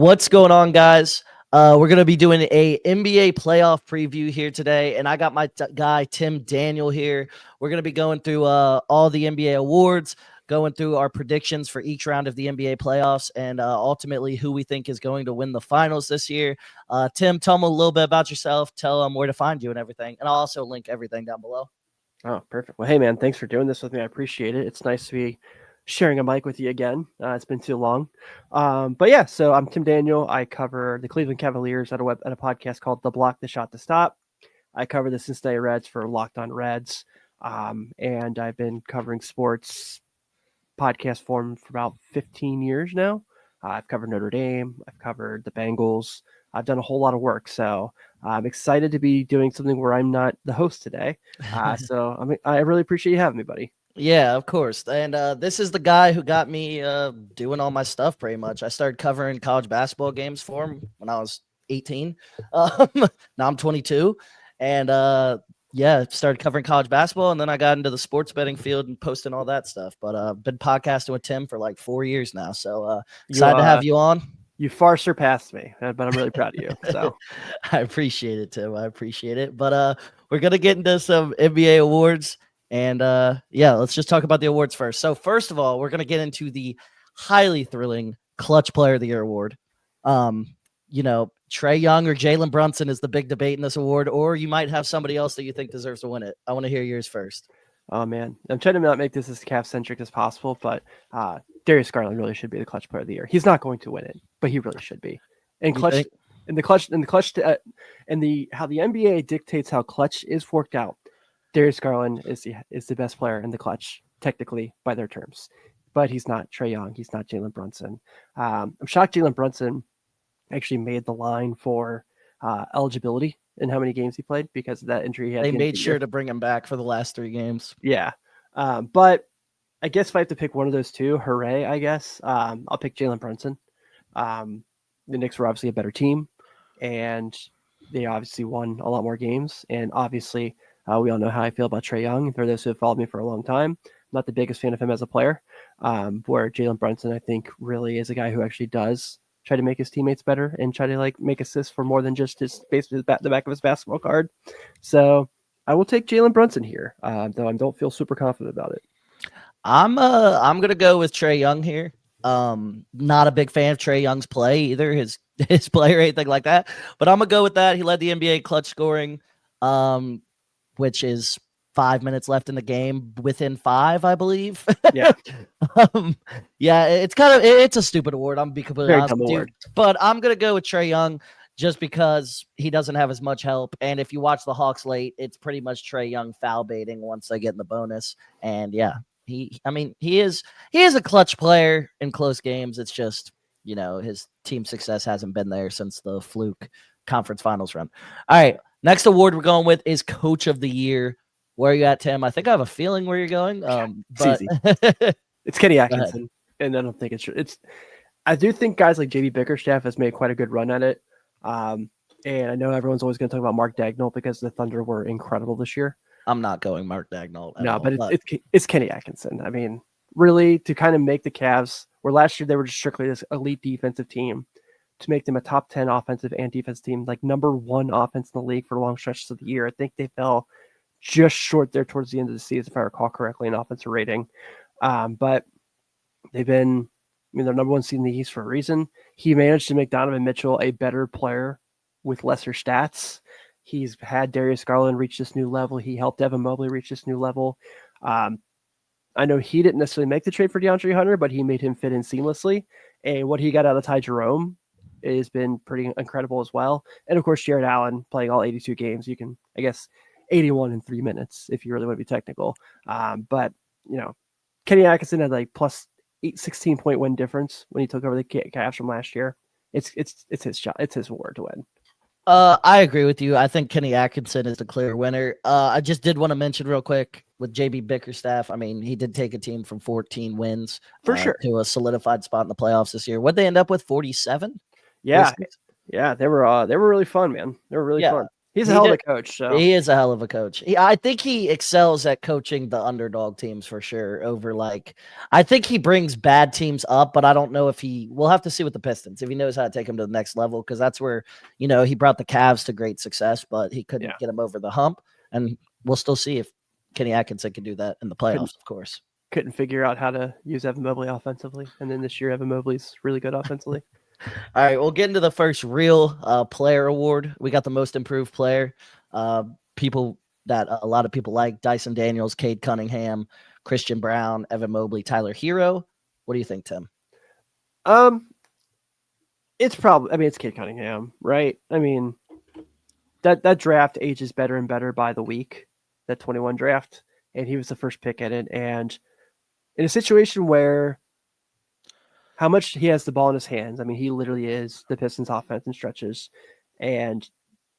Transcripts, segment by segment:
What's going on, guys? We're going to be doing a NBA playoff preview here today, and I got my guy Tim Daniel here. We're going to be going through all the NBA awards, going through our predictions for each round of the NBA playoffs, and ultimately who we think is going to win the finals this year. Tim, tell them a little bit about yourself, tell them where to find you and everything, and I'll also link everything down below. Oh, perfect. Well, hey, man, thanks for doing this with me. I appreciate it. It's nice to be sharing a mic with you again. It's been too long. But yeah, so I'm Tim Daniel. I cover the Cleveland Cavaliers at a podcast called The Block, The Shot, The Stop. I cover the Cincinnati Reds for Locked On Reds. And I've been covering sports podcast form for about 15 years now. I've covered Notre Dame. I've covered the Bengals. I've done a whole lot of work. So I'm excited to be doing something where I'm not the host today. I really appreciate you having me, buddy. Yeah, of course. And this is the guy who got me doing all my stuff pretty much. I started covering college basketball games for him when I was 18. Now I'm 22. And started covering college basketball. And then I got into the sports betting field and posting all that stuff. But I've been podcasting with Tim for like 4 years now. So excited to have you on. You far surpassed me, but I'm really proud of you. So I appreciate it, Tim. I appreciate it. But we're going to get into some NBA awards. And let's just talk about the awards first. So first of all, we're going to get into the highly thrilling Clutch Player of the Year award. Trae Young or Jalen Brunson is the big debate in this award, or you might have somebody else that you think deserves to win it. I want to hear yours first. Oh, man. I'm trying to not make this as Cavs-centric as possible, but Darius Garland really should be the Clutch Player of the Year. He's not going to win it, but he really should be. And how the NBA dictates how clutch is worked out. Darius Garland is the best player in the clutch, technically, by their terms. But he's not Trae Young. He's not Jalen Brunson. I'm shocked Jalen Brunson actually made the line for eligibility in how many games he played because of that injury. They made sure to bring him back for the last 3 games. Yeah. But I guess if I have to pick one of those two, hooray, I guess. I'll pick Jalen Brunson. The Knicks were obviously a better team, and they obviously won a lot more games. And obviously, we all know how I feel about Trae Young. For those who have followed me for a long time, I'm not the biggest fan of him as a player. Where Jalen Brunson, I think, really is a guy who actually does try to make his teammates better and try to make assists for more than just the back of his basketball card. So I will take Jalen Brunson here, though I don't feel super confident about it. I'm gonna go with Trae Young here. Not a big fan of Trae Young's play either, his play or anything like that. But I'm gonna go with that. He led the NBA clutch scoring, which is 5 minutes left in the game, within 5, I believe. Yeah. It's a stupid award. I'm gonna be completely Very honest dumb with you. award. But I'm gonna go with Trae Young just because he doesn't have as much help. And if you watch the Hawks late, it's pretty much Trae Young foul baiting once they get in the bonus. And yeah, he is a clutch player in close games. It's just, his team success hasn't been there since the fluke conference finals run. All right, next award we're going with is Coach of the Year. Where are you at, Tim? I think I have a feeling where you're going. It's easy. It's Kenny Atkinson, and I don't think it's. I do think guys like JB Bickerstaff has made quite a good run at it. And I know everyone's always going to talk about Mark Daigneault because the Thunder were incredible this year. I'm not going Mark Daigneault. But it's Kenny Atkinson. I mean, really, to kind of make the Cavs, where last year they were just strictly this elite defensive team, to make them a top 10 offensive and defensive team, like number 1 offense in the league for long stretches of the year. I think they fell just short there towards the end of the season, if I recall correctly, in offensive rating. But they've been, they're number 1 seed in the East for a reason. He managed to make Donovan Mitchell a better player with lesser stats. He's had Darius Garland reach this new level. He helped Evan Mobley reach this new level. I know he didn't necessarily make the trade for DeAndre Hunter, but he made him fit in seamlessly. And what he got out of Ty Jerome has been pretty incredible as well. And of course, Jared Allen playing all 82 games. You can, 81 in 3 minutes if you really want to be technical. But Kenny Atkinson had plus 16-point win difference when he took over the Cavs from last year. It's his shot. It's his award to win. I agree with you. I think Kenny Atkinson is the clear winner. I just did want to mention real quick with JB Bickerstaff. I mean, he did take a team from 14 wins for sure to a solidified spot in the playoffs this year. What'd they end up with? 47? Yeah. Yeah. They were really fun, man. They were really fun. He's a He hell of did. a coach. So He is a hell of a coach. I think he excels at coaching the underdog teams for sure. Over like, I think he brings bad teams up, but I don't know if we'll have to see with the Pistons if he knows how to take them to the next level, because that's where, he brought the Cavs to great success, but he couldn't get them over the hump. And we'll still see if Kenny Atkinson can do that in the playoffs, of course. Couldn't figure out how to use Evan Mobley offensively. And then this year, Evan Mobley's really good offensively. All right, we'll get into the first real player award. We got the most improved player. People that a lot of people like: Dyson Daniels, Cade Cunningham, Christian Brown, Evan Mobley, Tyler Hero. What do you think, Tim? It's probably, it's Cade Cunningham, right? I mean, that draft ages better and better by the week, that 21 draft, and he was the first pick at it. And in a situation where how much he has the ball in his hands, I mean, he literally is the Pistons offense in stretches. And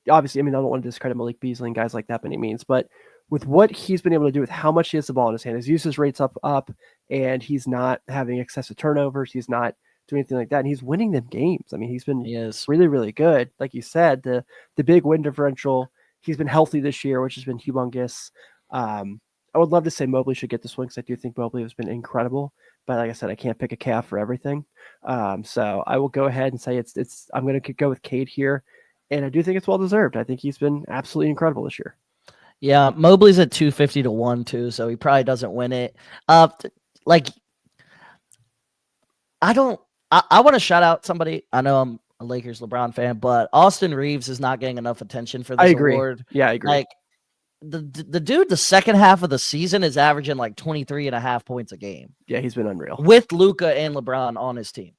obviously, I don't want to discredit Malik Beasley and guys like that by any means, but with what he's been able to do with how much he has the ball in his hand, his usage rates up, and he's not having excessive turnovers. He's not doing anything like that. And he's winning them games. I mean, he's been really, really good. Like you said, the big win differential, he's been healthy this year, which has been humongous. I would love to say Mobley should get this one because I do think Mobley has been incredible. But like I said, I can't pick a calf for everything. So I will go ahead and say I'm going to go with Cade here. And I do think it's well deserved. I think he's been absolutely incredible this year. Yeah, Mobley's at 250 to 1 too, so he probably doesn't win it. I want to shout out somebody. I know I'm a Lakers LeBron fan, but Austin Reeves is not getting enough attention for this award. Yeah, I agree. Like the dude, the second half of the season is averaging like 23.5 points a game. Yeah, he's been unreal with Luka and LeBron on his team.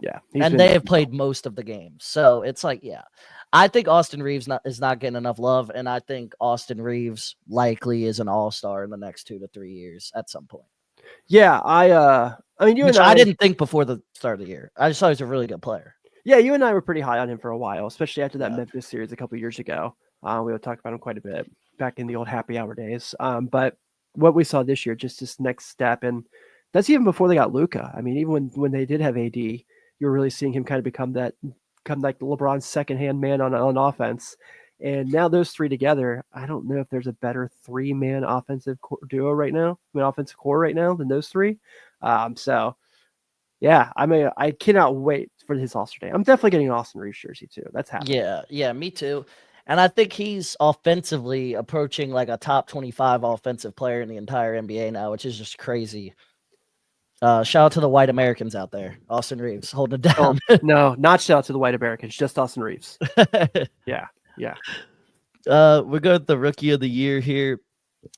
Yeah, and they have played most of the games. So it's like, yeah, I think Austin Reeves is not getting enough love, and I think Austin Reeves likely is an all-star in the next 2 to 3 years at some point. Yeah, I mean, I didn't think before the start of the year. I just thought he was a really good player. Yeah, you and I were pretty high on him for a while, especially after that Memphis series a couple years ago. We would talk about him quite a bit back in the old happy hour days. But what we saw this year, just this next step, and that's even before they got Luka. I mean, even when they did have AD, you're really seeing him kind of become like LeBron's second-hand man on offense. And now those three together, I don't know if there's a better three-man offensive duo right now, offensive core right now than those three. So, yeah, I cannot wait for his All-Star Day. I'm definitely getting an Austin Reeves jersey too. That's happening. Yeah, me too. And I think he's offensively approaching like a top 25 offensive player in the entire NBA now, which is just crazy. Shout out to the white Americans out there. Austin Reeves holding it down. Oh, no, not shout out to the white Americans, just Austin Reeves. Yeah. We got the rookie of the year here.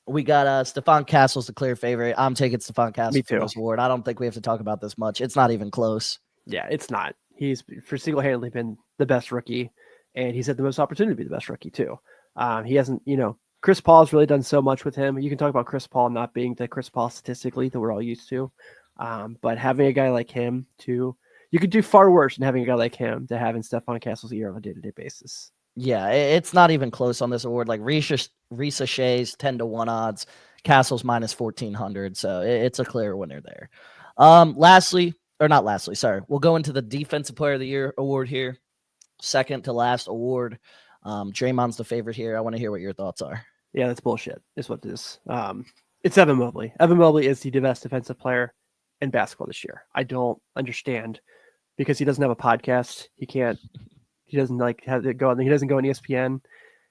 We got Stephon Castle's the clear favorite. I'm taking Stephon Castle for this award. I don't think we have to talk about this much. It's not even close. Yeah, it's not. He's for single-handedly been the best rookie, and he's had the most opportunity to be the best rookie too. He hasn't, Chris Paul's really done so much with him. You can talk about Chris Paul not being the Chris Paul statistically that we're all used to. But having a guy like him you could do far worse than having a guy like him to having Stephon Castle's year on a day-to-day basis. Yeah, it's not even close on this award. Like Risa Shea's 10 to 1 odds, Castle's minus 1,400. So it's a clear winner there. We'll go into the Defensive Player of the Year award here. Second to last award. Draymond's the favorite here. I want to hear what your thoughts are. Yeah, that's bullshit, is what it is. It's Evan Mobley. Evan Mobley is the best defensive player in basketball this year. I don't understand, because he doesn't have a podcast. He doesn't have to go on. He doesn't go on ESPN.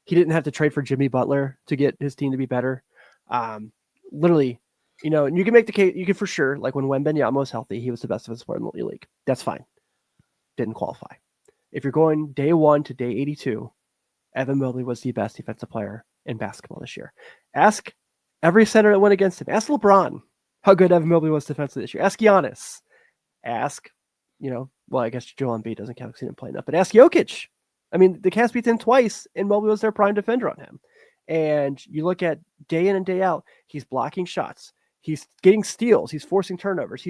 He didn't have to trade for Jimmy Butler to get his team to be better. Literally, and you can make the case. You can for sure, like when Wembanyama was healthy, he was the best defensive player in the league. That's fine. Didn't qualify. If you're going day 1 to day 82, Evan Mobley was the best defensive player in basketball this year. Ask every center that went against him. Ask LeBron how good Evan Mobley was defensively this year. Ask Giannis. Ask, I guess Joel Embiid doesn't count because he didn't play enough, but ask Jokic. I mean, the Cavs beat him twice, and Mobley was their prime defender on him. And you look at day in and day out, he's blocking shots. He's getting steals. He's forcing turnovers.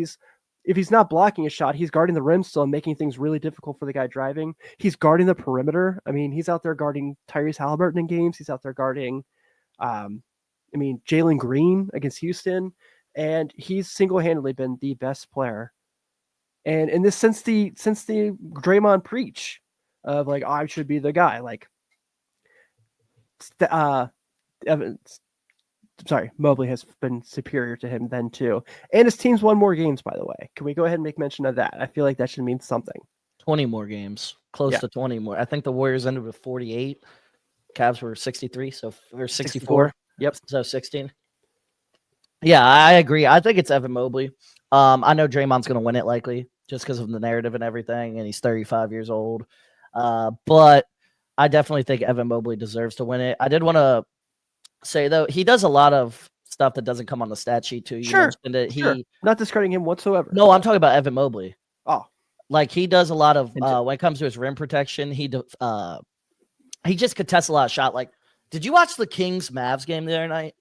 If he's not blocking a shot, he's guarding the rim still and making things really difficult for the guy driving. He's guarding the perimeter. I mean, he's out there guarding Tyrese Halliburton in games. He's out there guarding, Jalen Green against Houston. And he's single-handedly been the best player. And in this, since the Draymond preach of like, I should be the guy, like Evan, sorry, Mobley has been superior to him then too. And his team's won more games, by the way. Can we go ahead and make mention of that? I feel like that should mean something. 20 more games, close Yeah. to 20 more. I think the Warriors ended with 48. Cavs were 63, or 64. 64. Yep. So 16. Yeah, I agree. I think it's Evan Mobley. I know Draymond's going to win it likely just because of the narrative and everything, and he's 35 years old. But I definitely think Evan Mobley deserves to win it. I did want to say, though, he does a lot of stuff that doesn't come on the stat sheet, too. You Sure, mentioned it. Sure. Not discrediting him whatsoever. No, I'm talking about Evan Mobley. Oh. Like, he does a lot of, Into- when it comes to his rim protection, he just contests a lot of shot. Like, did you watch the Kings-Mavs game the other night?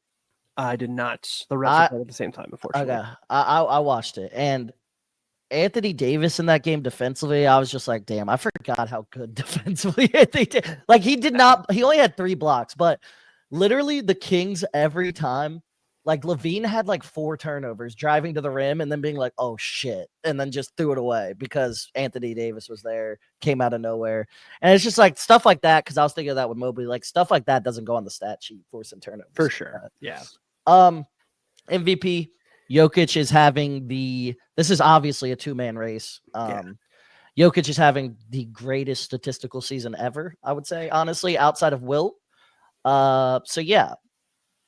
I did not. The refs played at the same time, unfortunately. Okay, I watched it, and Anthony Davis in that game defensively, I was just like, damn, I forgot how good defensively they did. Like, he only had 3 blocks, but literally the Kings every time, like Levine had like 4 turnovers driving to the rim and then being like, oh shit, and then just threw it away because Anthony Davis was there, came out of nowhere. And it's just like stuff like that, because I was thinking of that with Mobley, like stuff like that doesn't go on the stat sheet, forcing turnovers. For sure. Yeah. MVP, Jokic is having this is obviously a 2-man race. Jokic is having the greatest statistical season ever, I would say, honestly, outside of Wilt. So yeah.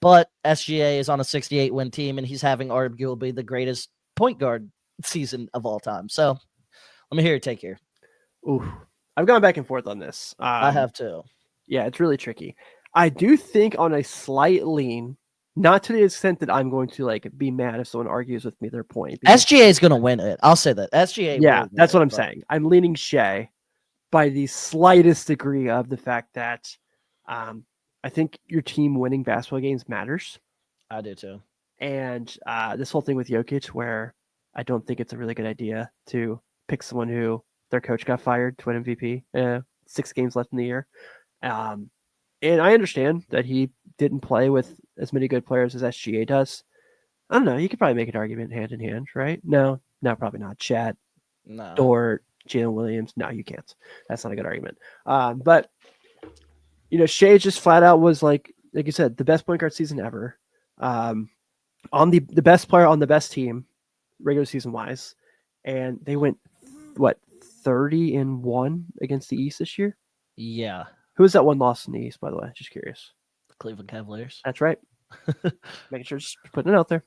But SGA is on a 68-win team, and he's having arguably the greatest point guard season of all time. So let me hear your take here. Ooh, I've gone back and forth on this. I have too. Yeah, it's really tricky. I do think on a slight lean, not to the extent that I'm going to like be mad if someone argues with me their point. SGA is going to win it. I'll say that. SGA. Yeah, that's what I'm saying. I'm leaning Shea by the slightest degree of the fact that I think your team winning basketball games matters. I do too. And this whole thing with Jokic, where I don't think it's a really good idea to pick someone who their coach got fired to win MVP. 6 games left in the year. And I understand that he didn't play with as many good players as SGA does. I don't know. You could probably make an argument hand in hand, right? No, probably not. Chat, No. Dort, Jalen Williams. No, you can't. That's not a good argument. But you know, Shea just flat out was like you said, the best point guard season ever. On the best player on the best team, regular season wise, and they went 30-1 against the East this year. Yeah. Who was that one loss in the East, by the way? Just curious. The Cleveland Cavaliers. That's right. Making sure, just putting it out there.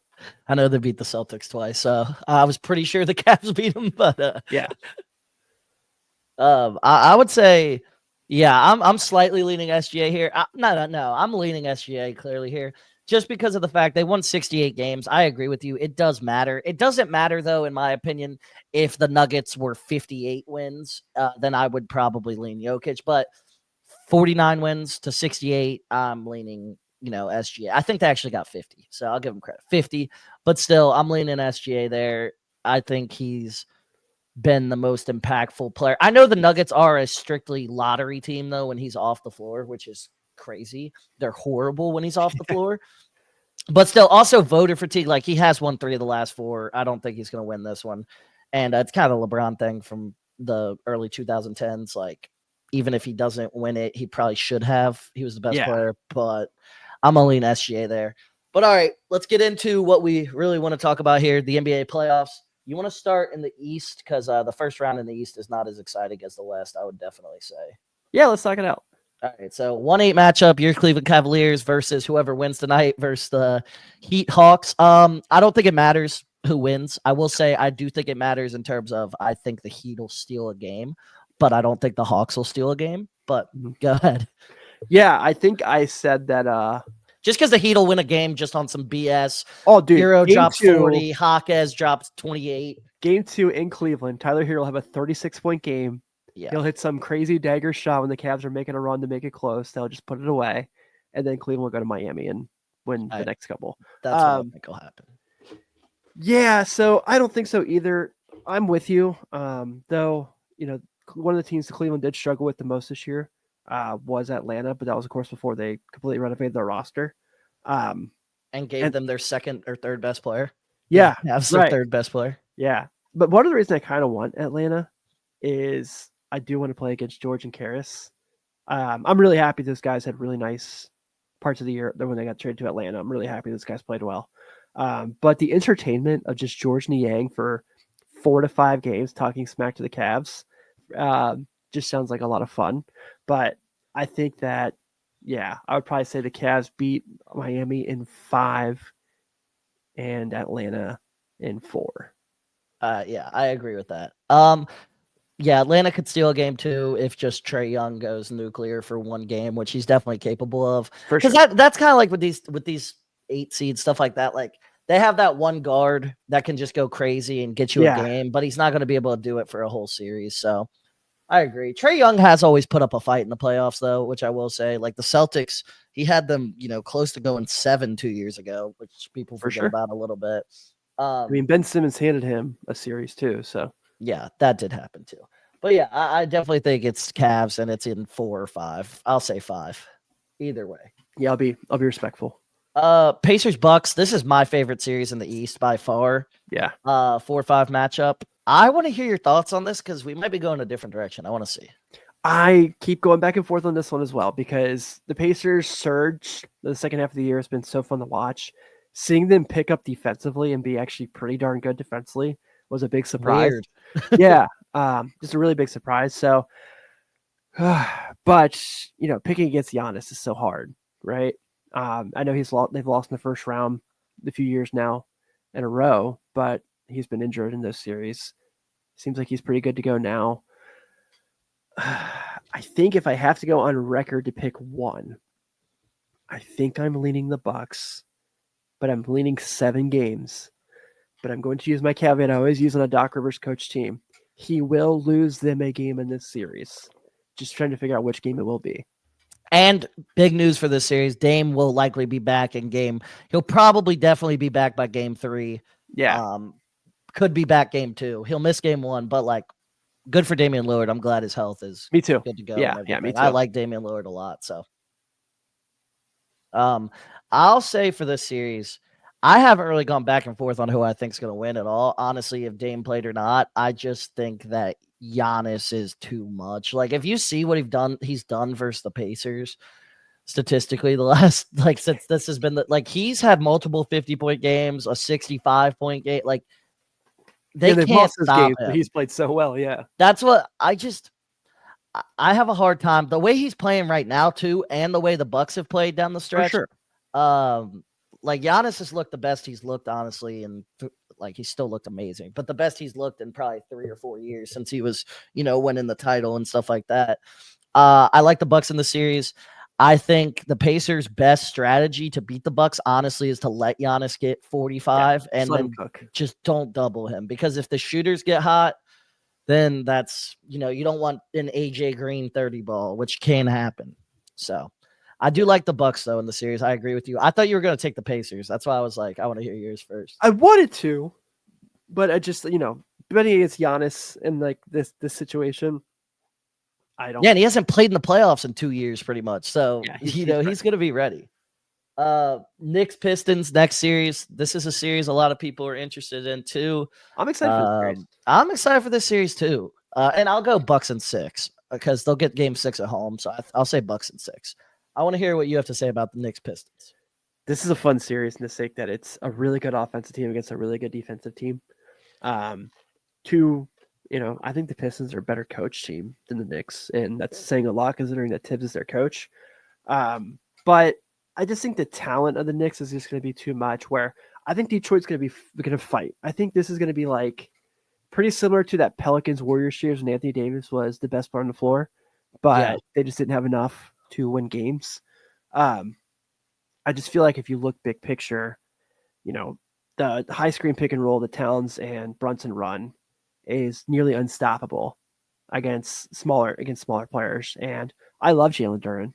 I know they beat the Celtics twice, so I was pretty sure the Cavs beat them. But yeah, I would say, yeah, I'm slightly leaning SGA here. No, I'm leaning SGA clearly here, just because of the fact they won 68 games. I agree with you. It does matter. It doesn't matter, though, in my opinion, if the Nuggets were 58 wins, then I would probably lean Jokic. But 49 wins to 68, I'm leaning, SGA. I think they actually got 50, so I'll give them credit. 50, but still, I'm leaning SGA there. I think he's been the most impactful player. I know the Nuggets are a strictly lottery team, though, when he's off the floor, which is crazy. They're horrible when he's off the floor. But still, also voter fatigue. Like, he has won 3 of the last 4. I don't think he's going to win this one. And it's kind of a LeBron thing from the early 2010s. Like, even if he doesn't win it, he probably should have. He was the best player, but I'm going to lean SGA there. But all right, let's get into what we really want to talk about here, the NBA playoffs. You want to start in the East because the first round in the East is not as exciting as the West, I would definitely say. Yeah, let's talk it out. All right, so 1-8 matchup, your Cleveland Cavaliers versus whoever wins tonight versus the Heat Hawks. I don't think it matters who wins. I will say I do think it matters in terms of I think the Heat will steal a game, but I don't think the Hawks will steal a game. But go ahead. Yeah, I think I said that just because the Heat will win a game just on some BS. Oh, dude. Hero drops 40. Hawkes drops 28. Game 2 in Cleveland. Tyler Hero will have a 36-point game. Yeah. He'll hit some crazy dagger shot when the Cavs are making a run to make it close. They'll just put it away. And then Cleveland will go to Miami and win the next couple. That's what I think will happen. Yeah, so I don't think so either. I'm with you. Though, one of the teams that Cleveland did struggle with the most this year was Atlanta, but that was, of course, before they completely renovated their roster. And gave them their second or third best player. Yeah. That's their third best player. Yeah. But one of the reasons I kind of want Atlanta is I do want to play against George and Karras. I'm really happy those guys had really nice parts of the year when they got traded to Atlanta. I'm really happy those guys played well. But the entertainment of just George Niang for 4 to 5 games talking smack to the Cavs just sounds like a lot of fun. But I think that, yeah, I would probably say the Cavs beat Miami in 5 and Atlanta in 4. Yeah, I agree with that. Yeah, Atlanta could steal a game too if just Trae Young goes nuclear for one game, which he's definitely capable of. For Because sure. that's kind of like with these 8 seeds, stuff like that. Like they have that one guard that can just go crazy and get you a game, but he's not going to be able to do it for a whole series. So I agree. Trae Young has always put up a fight in the playoffs, though, which I will say. Like the Celtics, he had them, close to going 7 2 years ago, which people forget about a little bit. I mean, Ben Simmons handed him a series too, so yeah, that did happen too. But yeah, I definitely think it's Cavs and it's in 4 or 5. I'll say 5. Either way. Yeah, I'll be respectful. Pacers Bucks. This is my favorite series in the East by far. Yeah. 4-5 matchup. I want to hear your thoughts on this because we might be going a different direction. I want to see. I keep going back and forth on this one as well because the Pacers surge the second half of the year has been so fun to watch. Seeing them pick up defensively and be actually pretty darn good defensively was a big surprise. Weird. Yeah, just a really big surprise. So, but picking against Giannis is so hard, right? I know they've lost in the first round a few years now in a row, but he's been injured in those series. Seems like he's pretty good to go now. I think if I have to go on record to pick one, I think I'm leaning the Bucks, but I'm leaning 7 games. But I'm going to use my caveat I always use on a Doc Rivers coach team. He will lose them a game in this series. Just trying to figure out which game it will be. And big news for this series, Dame will likely be back in game. He'll probably definitely be back by game 3. Yeah. Could be back game 2. He'll miss game 1, but good for Damian Lillard. I'm glad his health is me too. Good to go. Yeah, me too. I like Damian Lillard a lot. So I'll say for this series, I haven't really gone back and forth on who I think is going to win at all. Honestly, if Dame played or not, I just think that Giannis is too much. Like if you see what he's done versus the Pacers statistically the last since this has been he's had multiple 50-point games, a 65-point game. Like they can't stop games, but he's played so well. Yeah, that's what I have a hard time. The way he's playing right now too, and the way the Bucks have played down the stretch. For sure. Giannis has looked the best he's looked, honestly, and he still looked amazing, but the best he's looked in probably 3 or 4 years since he was, winning the title and stuff like that. I like the Bucks in the series. I think the Pacers' best strategy to beat the Bucks, honestly, is to let Giannis get 45 and then just don't double him, because if the shooters get hot, then that's, you don't want an AJ Green 30 ball, which can happen. So I do like the Bucks though in the series. I agree with you. I thought you were going to take the Pacers. That's why I was like, I want to hear yours first. I wanted to, but I just, betting against Giannis in this situation, I don't. Yeah, and he hasn't played in the playoffs in 2 years pretty much. So, he's going to be ready. Knicks Pistons next series. This is a series a lot of people are interested in too. I'm excited for this series. I'm excited for this series too. And I'll go Bucks in 6 because they'll get game 6 at home. So I'll say Bucks in 6. I want to hear what you have to say about the Knicks Pistons. This is a fun series in the sake that it's a really good offensive team against a really good defensive team. I think the Pistons are a better coach team than the Knicks, and that's saying a lot considering that Tibbs is their coach. But I just think the talent of the Knicks is just going to be too much, where I think Detroit's going to fight. I think this is going to be pretty similar to that Pelicans Warriors series when Anthony Davis was the best player on the floor, but they just didn't have enough to win games. I just feel like if you look big picture, the high screen pick and roll, the Towns and Brunson run is nearly unstoppable against smaller players. And I love Jalen Duren,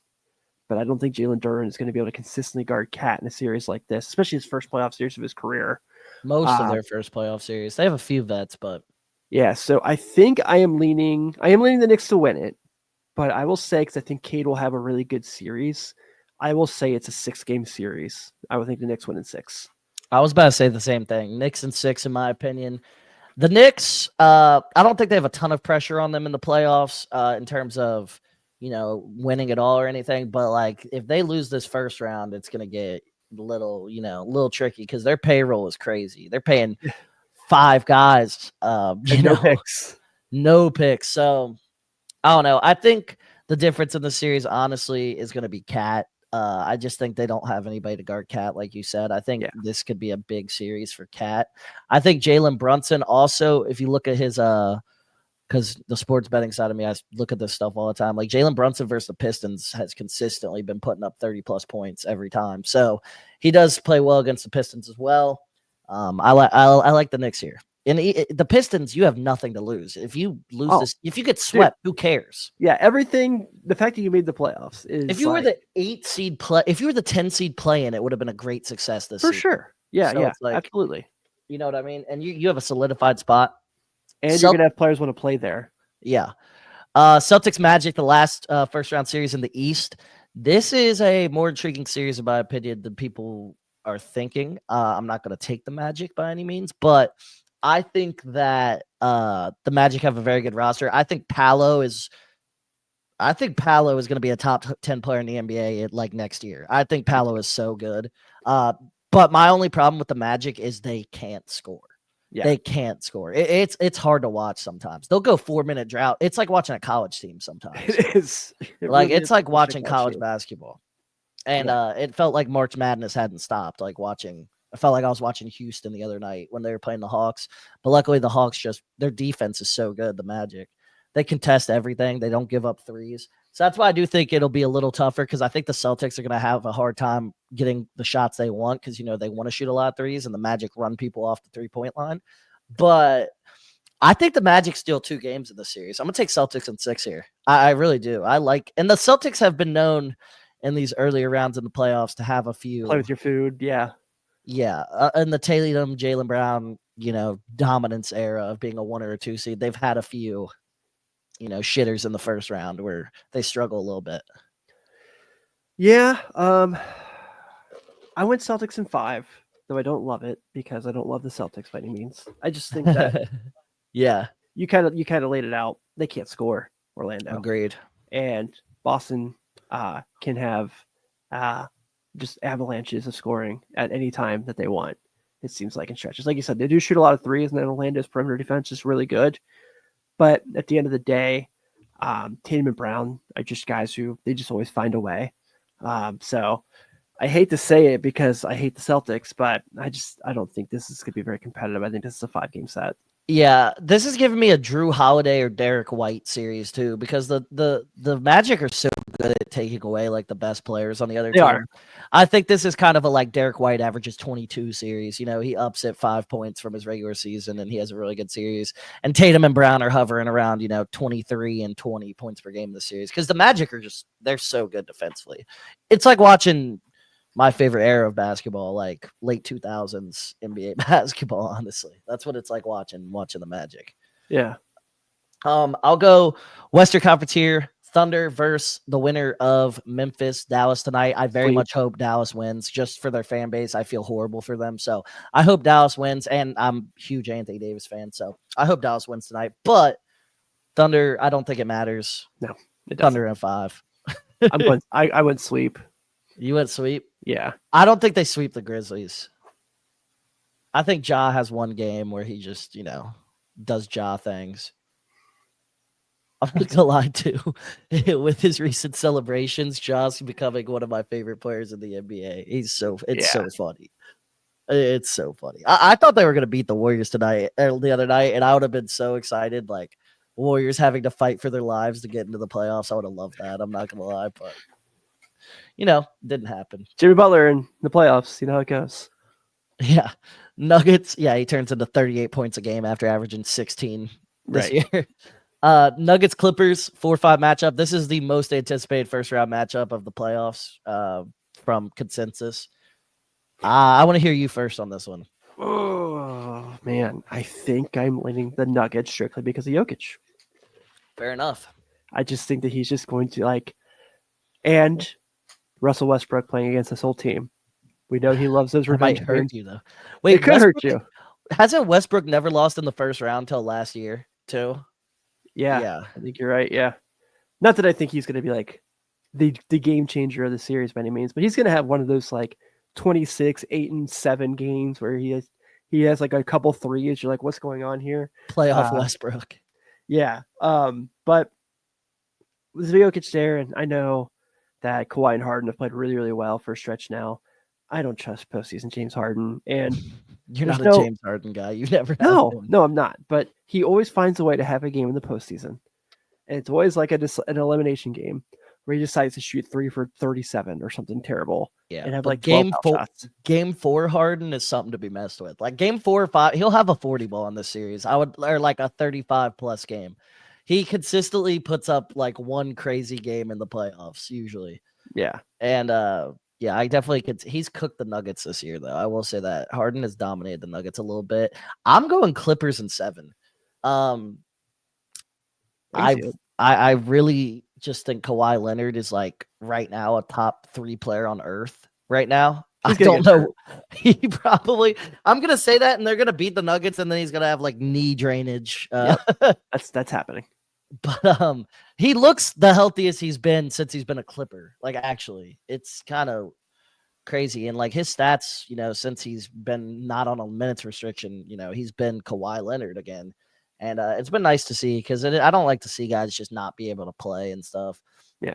but I don't think Jalen Duren is going to be able to consistently guard Cat in a series like this, especially his first playoff series of his career. Most of their first playoff series. They have a few vets, but yeah. So I think I am leaning the Knicks to win it, but I will say, because I think Cade will have a really good series, I will say it's a 6-game series. I would think the Knicks win in 6. I was about to say the same thing. Knicks in 6, in my opinion. The Knicks, I don't think they have a ton of pressure on them in the playoffs in terms of, winning it all or anything. But like, if they lose this first round, it's gonna get a little tricky because their payroll is crazy. They're paying 5 guys, And no picks. no picks. So I don't know. I think the difference in the series, honestly, is going to be Cat. I just think they don't have anybody to guard Cat, like you said. I think this could be a big series for Cat. I think Jalen Brunson also, if you look at his because the sports betting side of me, I look at this stuff all the time. Like Jalen Brunson versus the Pistons has consistently been putting up 30+ points every time. So he does play well against the Pistons as well. I like the Knicks here. In the Pistons, you have nothing to lose. If you lose this, if you get swept, who cares? Yeah, everything. The fact that you made the playoffs is. If you were the 8 seed play, if you were the 10 seed play in, it would have been a great success this season. For sure. Yeah, so absolutely. You know what I mean? And you have a solidified spot. And you're gonna have players want to play there. Yeah. Celtics Magic, the last first round series in the East. This is a more intriguing series, in my opinion, than people are thinking. I'm not going to take the Magic by any means, but I think that the Magic have a very good roster. I think Paolo is going to be a top 10 player in the NBA like next year. I think Paolo is so good. But my only problem with the Magic is they can't score. Yeah. They can't score. It's hard to watch sometimes. They'll go 4-minute drought. It's like watching a college team sometimes. It is. It's like watching college basketball. And it felt like March Madness hadn't stopped. I felt like I was watching Houston the other night when they were playing the Hawks. But luckily the Hawks their defense is so good, the Magic. They contest everything. They don't give up threes. So that's why I do think it'll be a little tougher because I think the Celtics are going to have a hard time getting the shots they want because, they want to shoot a lot of threes and the Magic run people off the 3-point line. But I think the Magic steal 2 games in the series. I'm going to take Celtics in 6 here. I really do. And the Celtics have been known in these earlier rounds in the playoffs to have a few. Play with your food, yeah. Yeah. In the Tatum, Jaylen Brown, dominance era of being a 1 or a 2 seed, they've had a few shitters in the first round where they struggle a little bit. Yeah. I went Celtics in 5, though I don't love it because I don't love the Celtics by any means. I just think that yeah, you kind of laid it out. They can't score, Orlando. Agreed. And Boston can have just avalanches of scoring at any time that they want. It seems like in stretches. Like you said, they do shoot a lot of threes, and then Orlando's perimeter defense is really good. But at the end of the day, Tatum and Brown are just guys who they just always find a way. So I hate to say it because I hate the Celtics, but I don't think this is going to be very competitive. I think this is a 5-game set. Yeah, this is giving me a Drew Holiday or Derek White series too, because the Magic are so good at taking away like the best players on the other team. I think this is kind of a like Derek White averages 22 series. He ups it 5 points from his regular season, and he has a really good series. And Tatum and Brown are hovering around 23 and 20 points per game this series because the Magic are they're so good defensively. It's like watching my favorite era of basketball, like late 2000s NBA basketball, honestly. That's what it's like watching the Magic. Yeah. I'll go Western Conference here. Thunder versus the winner of Memphis, Dallas tonight. I very much hope Dallas wins just for their fan base. I feel horrible for them. So I hope Dallas wins, and I'm a huge Anthony Davis fan. So I hope Dallas wins tonight. But Thunder, I don't think it matters. No, it doesn't. Thunder in 5. I went sweep. You went sweep? Yeah. I don't think they sweep the Grizzlies. I think Ja has one game where he just, does Ja things. I'm not gonna lie too. With his recent celebrations, Ja's becoming one of my favorite players in the NBA. So funny. It's so funny. I thought they were gonna beat the Warriors tonight or the other night, and I would have been so excited. Like Warriors having to fight for their lives to get into the playoffs. I would have loved that. I'm not gonna lie, but didn't happen. Jimmy Butler in the playoffs. You know how it goes. Yeah. Nuggets. Yeah, he turns into 38 points a game after averaging 16 this year. Nuggets Clippers 4-5 matchup. This is the most anticipated first round matchup of the playoffs from consensus. I want to hear you first on this one. Oh man, I think I'm leaning the Nuggets strictly because of Jokic. Fair enough. I just think that he's just going to and Russell Westbrook playing against this whole team. We know he loves those revenge. Might hurt you though. Wait, it could hurt you. Hasn't Westbrook never lost in the first round till last year too? Yeah, I think you're right. Yeah, Not that I think he's going to be like the game changer of the series by any means, but he's going to have one of those like 26, 8-7 games where he has like a couple threes. You're like, what's going on here? Playoff Westbrook. Yeah. But with Jokic there, and I know that Kawhi and Harden have played really, really well for a stretch now. I don't trust postseason James Harden, and You're not a James Harden guy. You never have been. No, I'm not. But he always finds a way to have a game in the postseason, and it's always like an elimination game where he decides to shoot 3 for 37 or something terrible. Yeah, and have like game 4. Shots. Game 4 Harden is something to be messed with. Like game 4 or 5, he'll have a 40 ball in this series. Or like a 35 plus game. He consistently puts up like one crazy game in the playoffs usually. Yeah, and yeah, I definitely could. He's cooked the Nuggets this year, though. I will say that Harden has dominated the Nuggets a little bit. I'm going Clippers in 7. I really just think Kawhi Leonard is like right now a top 3 player on earth right now. I don't know. He probably. I'm gonna say that, and they're gonna beat the Nuggets, and then he's gonna have like knee drainage. Yep. That's happening. But he looks the healthiest he's been since he's been a Clipper. Like actually, it's kind of crazy. And like his stats, you know, since he's been not on a minutes restriction, you know, he's been Kawhi Leonard again. And it's been nice to see because I don't like to see guys just not be able to play and stuff. Yeah.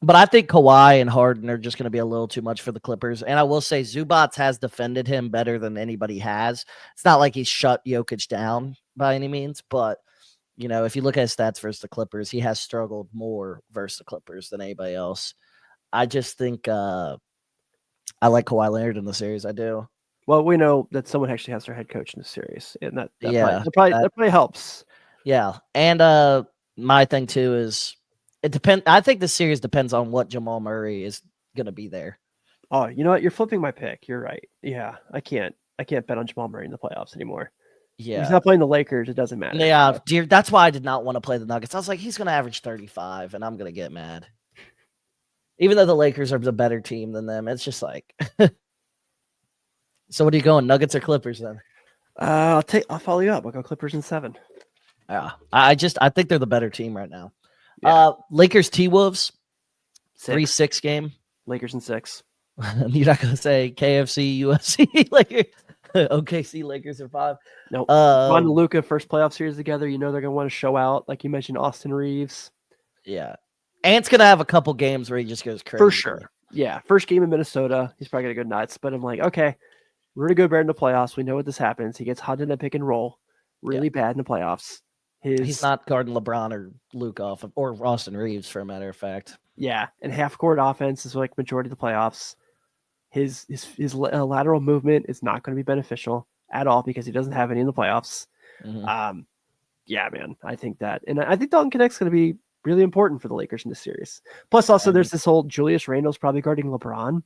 But I think Kawhi and Harden are just going to be a little too much for the Clippers. And I will say Zubats has defended him better than anybody has. It's not like he's shut Jokic down by any means, but you know, if you look at his stats versus the Clippers, he has struggled more versus the Clippers than anybody else. I just think I like Kawhi Leonard in the series. I do. Well, we know that someone actually has their head coach in the series, and that probably helps. Yeah, and my thing too is it depends. I think the series depends on what Jamal Murray is going to be there. Oh, you know what? You're flipping my pick. You're right. Yeah, I can't bet on Jamal Murray in the playoffs anymore. Yeah, he's not playing the Lakers. It doesn't matter. Yeah, dear. That's why I did not want to play the Nuggets. I was like, he's going to average 35, and I'm going to get mad. Even though the Lakers are the better team than them, it's just like. So what are you going? Nuggets or Clippers then? I'll follow you up. I'll go Clippers in 7. Yeah, I think they're the better team right now. Yeah. Lakers T-Wolves 3-6 game. Lakers in 6. You're not gonna say KFC UFC Lakers. OKC Lakers in 5. No, Ron and Luka first playoff series together. You know they're gonna want to show out, like you mentioned, Austin Reeves. Yeah, Ant's gonna have a couple games where he just goes crazy for sure. Yeah, first game in Minnesota, he's probably gonna go nuts. But I'm like, okay, Rudy Gobert in the playoffs. We know what this happens. He gets hot in a pick and roll, really bad in the playoffs. He's not guarding LeBron or Luke off or Austin Reeves for a matter of fact. Yeah, and half court offense is like majority of the playoffs. His lateral movement is not going to be beneficial at all because he doesn't have any in the playoffs. Mm-hmm. Yeah, man, I think that, and I think Dalton Connect's going to be really important for the Lakers in this series. Plus, also there's this whole Julius Randle's probably guarding LeBron.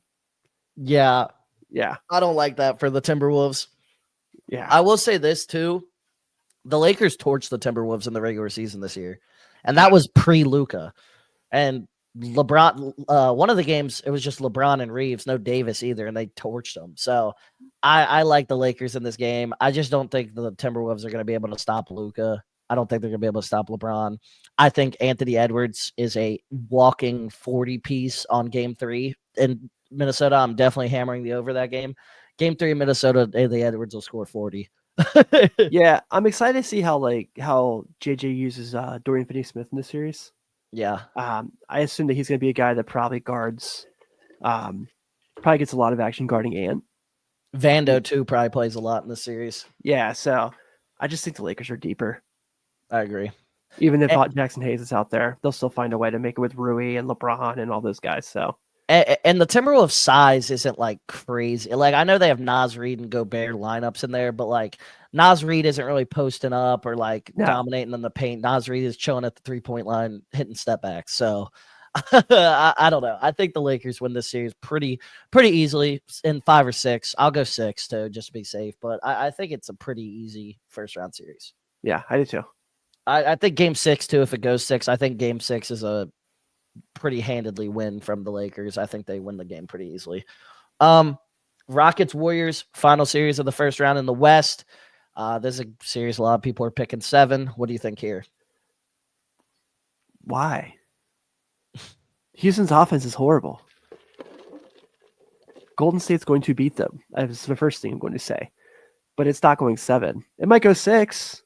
Yeah, I don't like that for the Timberwolves. Yeah, I will say this too: the Lakers torched the Timberwolves in the regular season this year, and that was pre-Luka. And LeBron, one of the games, it was just LeBron and Reeves, no Davis either, and they torched them. So I like the Lakers in this game. I just don't think the Timberwolves are going to be able to stop Luka. I don't think they're going to be able to stop LeBron. I think Anthony Edwards is a walking 40 piece on game 3 in Minnesota. I'm definitely hammering the over that game. Game 3 in Minnesota, Anthony Edwards will score 40. Yeah, I'm excited to see how JJ uses Dorian Finney-Smith in this series. Yeah. I assume that he's going to be a guy that probably guards, probably gets a lot of action guarding Ant. Vando too probably plays a lot in the series. Yeah, so I just think the Lakers are deeper. I agree. Even if Jackson Hayes is out there, they'll still find a way to make it with Rui and LeBron and all those guys. So. And the Timberwolves size isn't like crazy. Like I know they have Naz Reid and Gobert lineups in there, but like Naz Reid isn't really posting up or like dominating in the paint. Naz Reid is chilling at the 3-point line, hitting step back. So I don't know. I think the Lakers win this series pretty easily in 5 or 6. I'll go 6 to just be safe, but I think it's a pretty easy first round series. Yeah, I do too. I think game 6 too. If it goes 6, I think game 6 is a pretty handedly win from the Lakers. I think they win the game pretty easily. Rockets Warriors final series of the first round in the West. There's a series a lot of people are picking 7. What do you think here? Why? Houston's offense is horrible. Golden State's going to beat them. That's the first thing I'm going to say. But it's not going 7. It might go 6.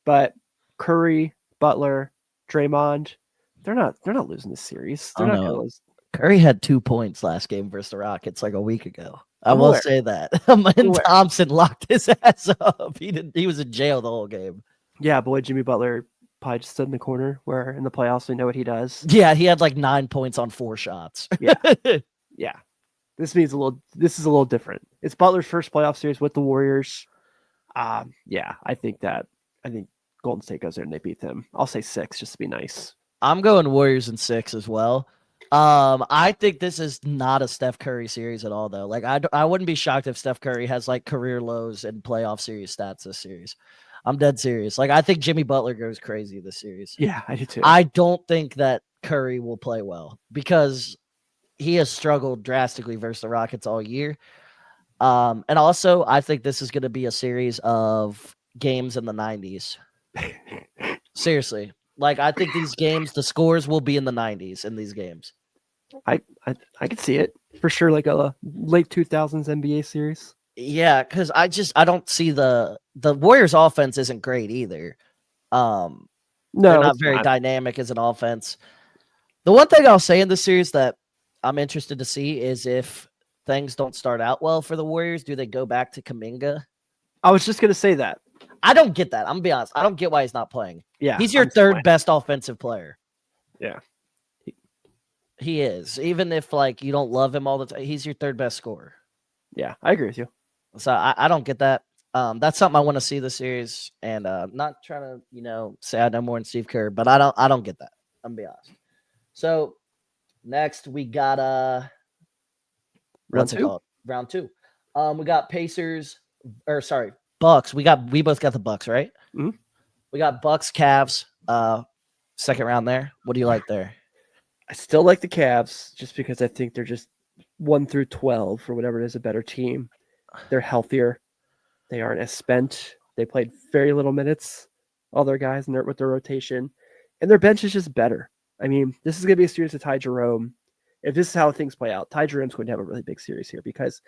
But Curry, Butler, Draymond, they're not losing this series. They're not going to lose. Curry had 2 points last game versus the Rockets like a week ago. I I'm will aware. say that. And Thompson locked his ass up. He was in jail the whole game. Yeah, boy, Jimmy Butler probably just stood in the corner where in the playoffs we know what he does. Yeah, he had like 9 points on 4 shots. Yeah. Yeah. This is a little different. It's Butler's first playoff series with the Warriors. Yeah, I think Golden State goes there and they beat them. I'll say 6 just to be nice. I'm going Warriors in 6 as well. I think this is not a Steph Curry series at all, though. Like, I wouldn't be shocked if Steph Curry has like career lows in playoff series stats this series. I'm dead serious. Like, I think Jimmy Butler goes crazy this series. Yeah, I do too. I don't think that Curry will play well because he has struggled drastically versus the Rockets all year. And also, I think this is going to be a series of games in the 90s. Seriously. Like, I think these games, the scores will be in the 90s in these games. I could see it for sure, like a late 2000s NBA series. Yeah, because I don't see the Warriors' offense isn't great either. No, they're not very dynamic as an offense. The one thing I'll say in this series that I'm interested to see is if things don't start out well for the Warriors, do they go back to Kuminga? I was just gonna say that. I don't get that. I'm gonna be honest. I don't get why he's not playing. Yeah, he's your third best offensive player. Yeah, he is. Even if like you don't love him all the time, he's your third best scorer. Yeah, I agree with you. So I don't get that. That's something I want to see this series, and not trying to say I know more than Steve Kerr, but I don't get that. I'm gonna be honest. So next we got round two. Round 2. We got Bucks. We both got the Bucks, right? Mm-hmm. We got Bucks, Cavs. Second round there. What do you like there? I still like the Cavs just because I think they're just 1 through 12 or whatever it is a better team. They're healthier. They aren't as spent. They played very little minutes, all their guys, and with their rotation, and their bench is just better. I mean, this is going to be a series of Ty Jerome. If this is how things play out, Ty Jerome's going to have a really big series here because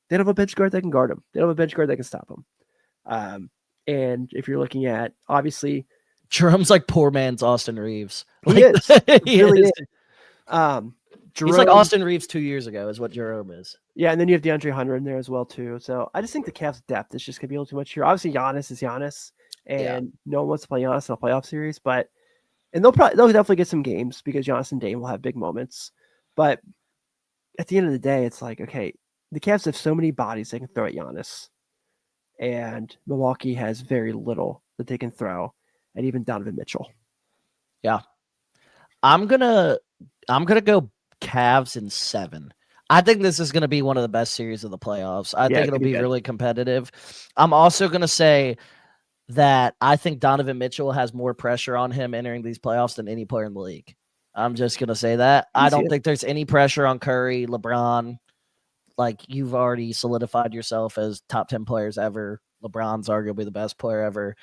they don't have a bench guard that can guard him. They don't have a bench guard that can stop him. And if you're looking at, obviously, Jerome's like poor man's Austin Reeves. He is. He really is. Jerome, he's like Austin Reeves 2 years ago is what Jerome is. Yeah, and then you have DeAndre Hunter in there as well, too. So I just think the Cavs' depth is just going to be a little too much here. Obviously, Giannis is Giannis, and no one wants to play Giannis in a playoff series, and they'll definitely get some games because Giannis and Dame will have big moments. But at the end of the day, it's like, okay, the Cavs have so many bodies they can throw at Giannis, and Milwaukee has very little that they can throw at even Donovan Mitchell. Yeah. I'm gonna go Cavs in 7. I think this is going to be one of the best series of the playoffs. I think it'll be really competitive. I'm also going to say that I think Donovan Mitchell has more pressure on him entering these playoffs than any player in the league. I'm just going to say that. I don't think there's any pressure on Curry, LeBron. Like, you've already solidified yourself as top 10 players ever. LeBron's arguably the best player ever.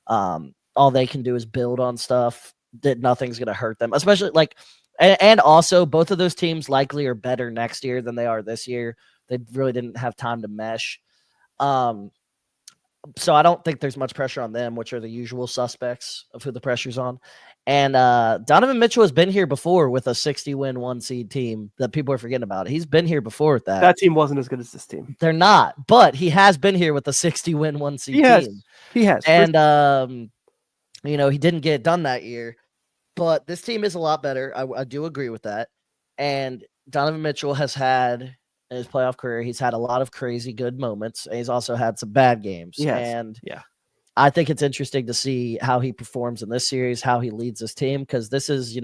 All they can do is build on stuff that nothing's going to hurt them, especially like, and also both of those teams likely are better next year than they are this year. They really didn't have time to mesh. So I don't think there's much pressure on them, which are the usual suspects of who the pressure's on. And Donovan Mitchell has been here before with a 60-win 1-seed team that people are forgetting about. He's been here before with that. That team wasn't as good as this team. They're not, but he has been here with a 60-win 1-seed team. He has. And, he didn't get it done that year. But this team is a lot better. I do agree with that. And Donovan Mitchell has had, in his playoff career, he's had a lot of crazy good moments. And he's also had some bad games. Yes. And I think it's interesting to see how he performs in this series, how he leads this team. Because this is,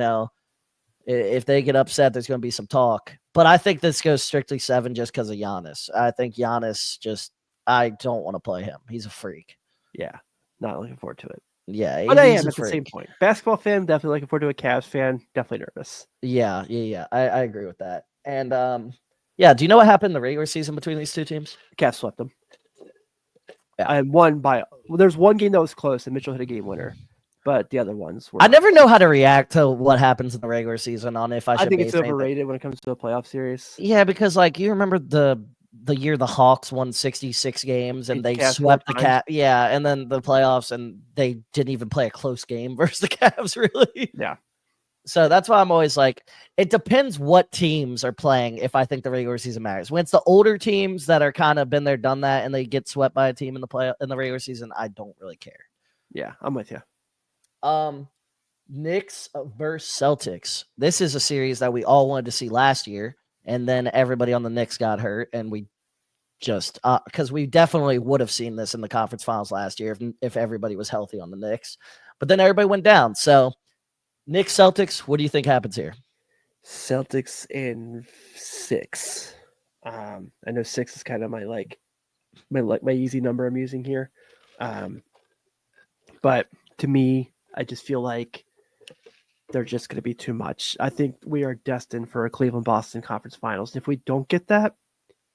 if they get upset, there's going to be some talk. But I think this goes strictly 7 just because of Giannis. I think Giannis I don't want to play him. He's a freak. Yeah. Not looking forward to it. Yeah, but I am at the same point. Basketball fan, definitely looking forward to a Cavs fan. Definitely nervous. Yeah. I agree with that. And do you know what happened in the regular season between these two teams? Cavs swept them. Yeah. And won by. Well, there's one game that was close, and Mitchell hit a game winner. but the other ones were. I never know how to react to what happens in the regular season on if I I should think base it's anything. overrated when it comes to a playoff series. Yeah, because like you remember the year the Hawks won 66 games and Beat they the Cavs swept 4 the times. Cavs. Yeah, and then the playoffs and they didn't even play a close game versus the Cavs, really. Yeah. So that's why I'm always like, it depends what teams are playing if I think the regular season matters. When it's the older teams that are kind of been there, done that, and they get swept by a team in the regular season, I don't really care. Yeah, I'm with you. Knicks versus Celtics. This is a series that we all wanted to see last year, and then everybody on the Knicks got hurt, and we just because we definitely would have seen this in the conference finals last year if everybody was healthy on the Knicks, but then everybody went down. So Knicks Celtics, what do you think happens here? Celtics in 6. I know 6 is kind of my easy number I'm using here. But to me, I just feel like they're just going to be too much. I think we are destined for a Cleveland Boston conference finals. If we don't get that,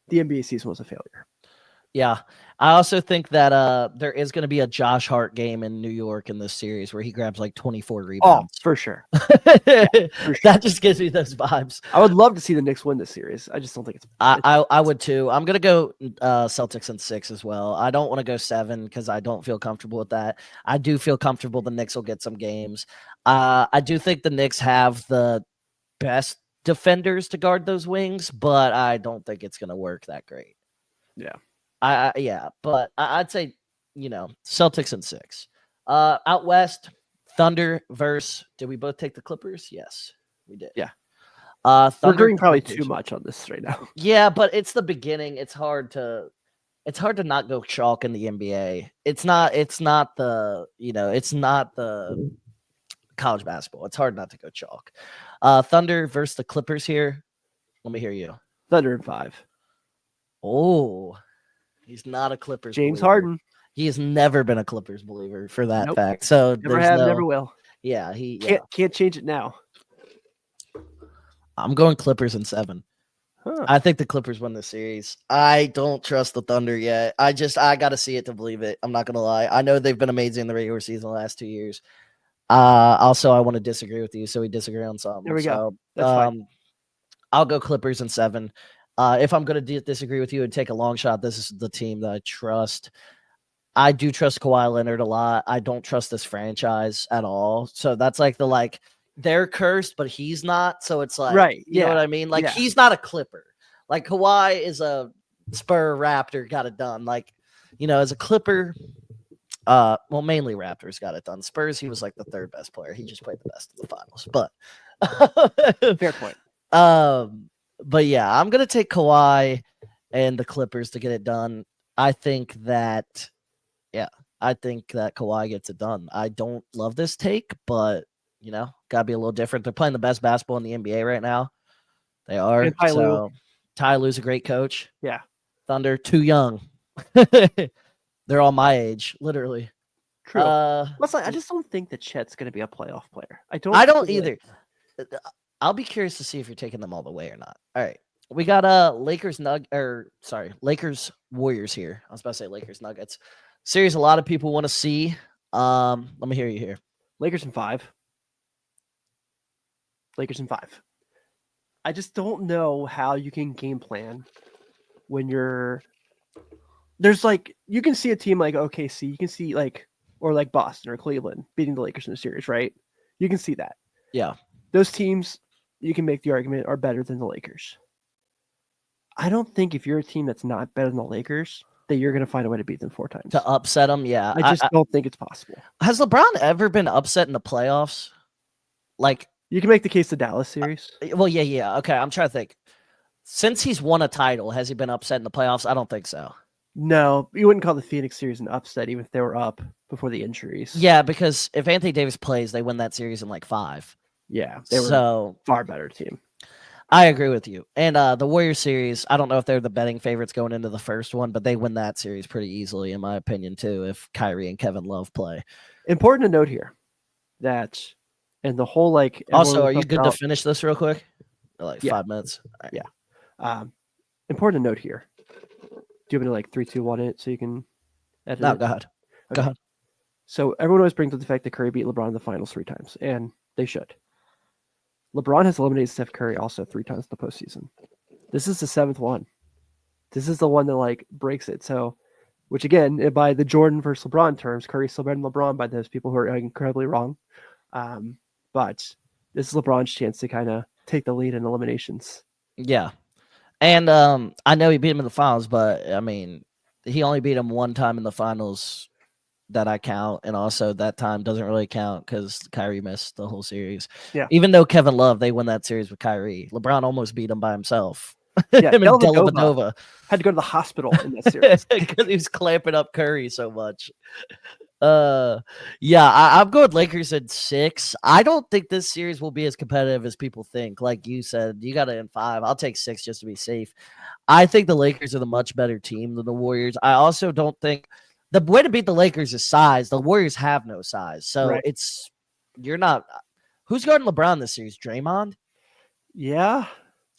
the NBA season was a failure. Yeah. I also think that there is going to be a Josh Hart game in New York in this series where he grabs like 24 Oh, rebounds. for sure. That just gives me those vibes. I would love to see the Knicks win this series. I just don't think it's. I would too. I'm gonna go Celtics in 6 as well. I don't want to go 7 because I don't feel comfortable with that. I do feel comfortable the Knicks will get some games. I do think the Knicks have the best defenders to guard those wings, but I don't think it's gonna work that great. Yeah. But I'd say, Celtics in 6. Out west, Thunder versus. Did we both take the Clippers? Yes, we did. Yeah. Thunder We're doing probably Clippers. too much on this right now. Yeah, but it's the beginning. It's hard to not go chalk in the NBA. It's not the college basketball. It's hard not to go chalk. Thunder versus the Clippers here. Let me hear you. Thunder in 5. Oh, he's not a Clippers James believer. Harden. He has never been a Clippers believer for that Nope. fact. So Never have, never will. Yeah, Can't change it now. I'm going Clippers in 7. Huh. I think the Clippers win the series. I don't trust the Thunder yet. I got to see it to believe it. I'm not going to lie. I know they've been amazing in the regular season the last 2 years. Also, I want to disagree with you, so we disagree on something. There we go. So, That's fine. I'll go Clippers in 7. If I'm going to disagree with you and take a long shot, this is the team that I trust. I do trust Kawhi Leonard a lot. I don't trust this franchise at all. So that's like they're cursed, but he's not. So it's like, right. You know what I mean? Like he's not a Clipper. Like Kawhi is a Spur Raptor, got it done. Like, as a Clipper, mainly Raptors got it done. Spurs, he was like the 3rd best player. He just played the best in the finals. But fair point. But yeah, I'm gonna take Kawhi and the Clippers to get it done. I think that Kawhi gets it done. I don't love this take, but gotta be a little different. They're playing the best basketball in the NBA right now. They are. And Ty Lue. So Ty Lue's a great coach. Yeah. Thunder too young. They're all my age, literally. True. I just don't think that Chet's going to be a playoff player. I don't either. I'll be curious to see if you're taking them all the way or not. All right. We got Lakers Warriors here. I was about to say Lakers Nuggets. Series a lot of people want to see. Let me hear you here. Lakers in 5. I just don't know how you can game plan when there's you can see a team like OKC, you can see or like Boston or Cleveland beating the Lakers in a series, right? You can see that. Yeah. Those teams, you can make the argument, are better than the Lakers. I don't think if you're a team that's not better than the Lakers, that you're going to find a way to beat them 4 times. To upset them, yeah. I just don't think it's possible. Has LeBron ever been upset in the playoffs? You can make the case the Dallas series. Well, yeah. Okay, I'm trying to think. Since he's won a title, has he been upset in the playoffs? I don't think so. No, you wouldn't call the Phoenix series an upset, even if they were up before the injuries. Yeah, because if Anthony Davis plays, they win that series in 5. Yeah, they were far better team. I agree with you. And the Warriors series, I don't know if they're the betting favorites going into the first one, but they win that series pretty easily, in my opinion, too, if Kyrie and Kevin Love play. Important to note here that, and the whole Also, are you good to finish this real quick? 5 minutes? Right. Yeah. Important to note here. Do you want me to 3, 2, 1 it so you can edit No, it? go ahead. Okay. Go ahead. So everyone always brings up the fact that Curry beat LeBron in the finals 3 times, and they should. LeBron has eliminated Steph Curry also 3 times in the postseason. This is the 7th one. This is the one that like breaks it. So, which again, by the Jordan versus LeBron terms, Curry's still better than LeBron by those people who are incredibly wrong. But this is LeBron's chance to kind of take the lead in eliminations. Yeah. And I know he beat him in the finals, but I mean, he only beat him one time in the finals that I count, and also that time doesn't really count because Kyrie missed the whole series. Yeah. Even though Kevin Love, they win that series with Kyrie. LeBron almost beat him by himself. Yeah, Him and Dellavedova Dellavedova had to go to the hospital in that series. because he was clamping up Curry so much. Yeah, I'm going Lakers in 6. I don't think this series will be as competitive as people think. Like you said, you got it in 5. I'll take 6 just to be safe. I think the Lakers are the much better team than the Warriors. I also don't think the way to beat the Lakers is size. The Warriors have no size, so Right. you're not. Who's guarding LeBron this series? Draymond. Yeah.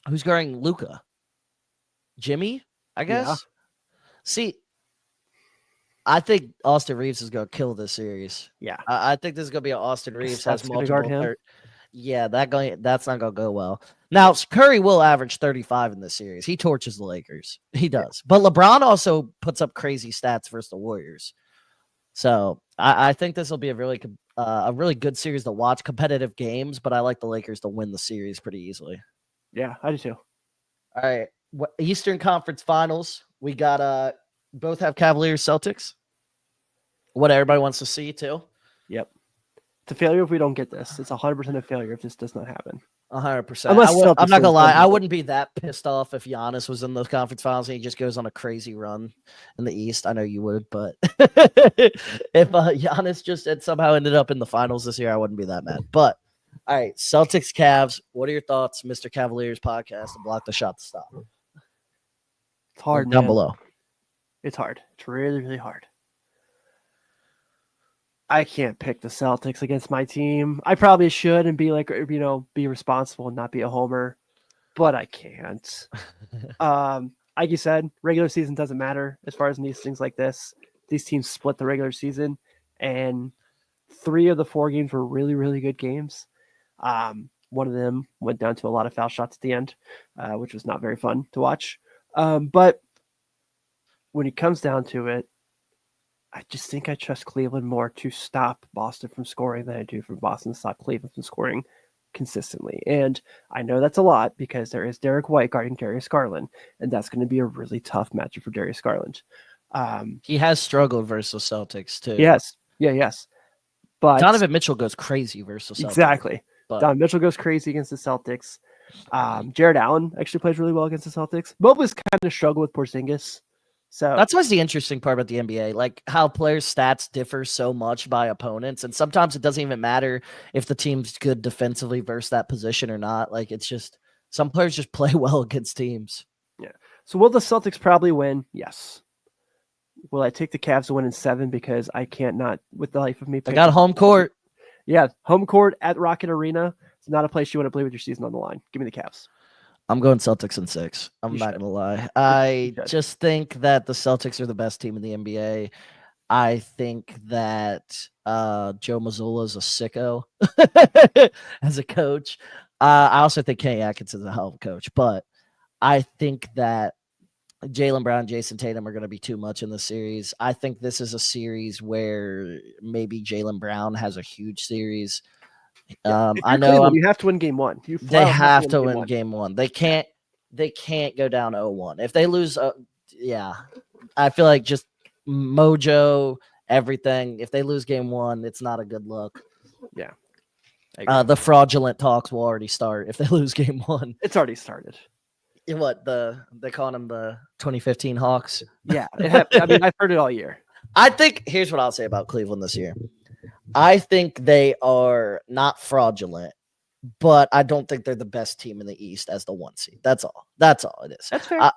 Who's guarding Luka? Jimmy, I guess. Yeah. See, I think Austin Reeves is going to kill this series. Yeah. I think this is going to be an Austin Reeves has Steph's gonna guard multiple. him. Yeah, that's not going to go well. Now, Curry will average 35 in this series. He torches the Lakers. He does. But LeBron also puts up crazy stats versus the Warriors. So I think this will be a really good series to watch, competitive games, but I like the Lakers to win the series pretty easily. Yeah, I do too. All right. Eastern Conference Finals. We got both have Cavaliers, Celtics. What everybody wants to see too. Yep. It's a failure if we don't get this. It's 100% a failure if this does not happen. 100%. Unless I'm Celtics not gonna win lie. I something. wouldn't be that pissed off if Giannis was in the conference finals and he just goes on a crazy run in the East. I know you would, but if Giannis just had somehow ended up in the finals this year, I wouldn't be that mad. But all right, Celtics, Cavs. What are your thoughts, Mr. Cavaliers podcast, and block the shot to stop? It's hard, down man. below. It's hard. It's really, really hard. I can't pick the Celtics against my team. I probably should and be like, be responsible and not be a homer, but I can't. Like you said, regular season doesn't matter as far as in these things like this. These teams split the regular season, and 3 of the 4 games were really, really good games. One of them went down to a lot of foul shots at the end, which was not very fun to watch. But when it comes down to it, I just think I trust Cleveland more to stop Boston from scoring than I do for Boston to stop Cleveland from scoring consistently. And I know that's a lot because there is Derek White guarding Darius Garland, and that's going to be a really tough matchup for Darius Garland. He has struggled versus Celtics too. Yes. Yes. But Donovan Mitchell goes crazy versus Celtics. Exactly. But Donovan Mitchell goes crazy against the Celtics. Jared Allen actually plays really well against the Celtics. Mobley's kind of struggled with Porzingis. So that's always the interesting part about the NBA, like how players' stats differ so much by opponents. And sometimes it doesn't even matter if the team's good defensively versus that position or not. Like it's just some players just play well against teams. Yeah. So will the Celtics probably win? Yes. Will I take the Cavs to win in 7 because I can't not with the life of me? They got home court. Yeah. Home court at Rocket Arena. It's not a place you want to play with your season on the line. Give me the Cavs. I'm going Celtics in 6. I'm not going to lie. I just think that the Celtics are the best team in the NBA. I think that Joe Mazzulla is a sicko as a coach. I also think Kenny Atkinson is a hell of a coach, but I think that Jaylen Brown, Jason Tatum are going to be too much in the series. I think this is a series where maybe Jaylen Brown has a huge series. I know you have to win game 1. They have to win game 1. They can't go down 0-1. If they lose, I feel like just mojo, everything. If they lose game 1, it's not a good look. Yeah. The fraudulent talks will already start if they lose game 1. It's already started. What they call them the 2015 Hawks? Yeah, I mean, I've heard it all year. I think here's what I'll say about Cleveland this year. I think they are not fraudulent, but I don't think they're the best team in the East as the 1 seed. That's all. That's all it is. That's fair.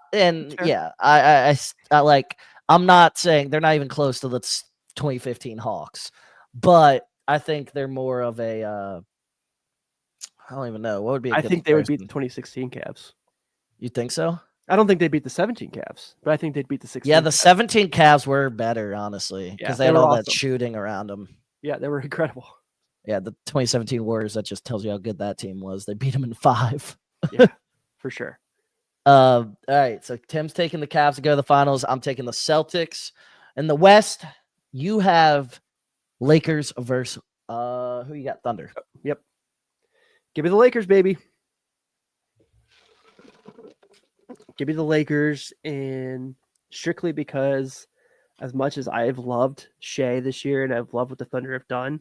I like. I'm not saying they're not even close to the 2015 Hawks, but I think they're more of a. I don't even know what would be. I think they would beat the 2016 Cavs. You think so? I don't think they beat the 17 Cavs, but I think they'd beat the 16. Yeah, the 17 Cavs were better, honestly, Yeah, because they they had were all that awesome. shooting around them. Yeah, they were incredible. Yeah, the 2017 Warriors, that just tells you how good that team was. They beat them in 5. Yeah, for sure. All right, so Tim's taking the Cavs to go to the finals. I'm taking the Celtics. In the West, you have Lakers versus who you got? Thunder. Yep. Give me the Lakers, baby. Give me the Lakers, and strictly because as much as I've loved Shea this year and I've loved what the Thunder have done,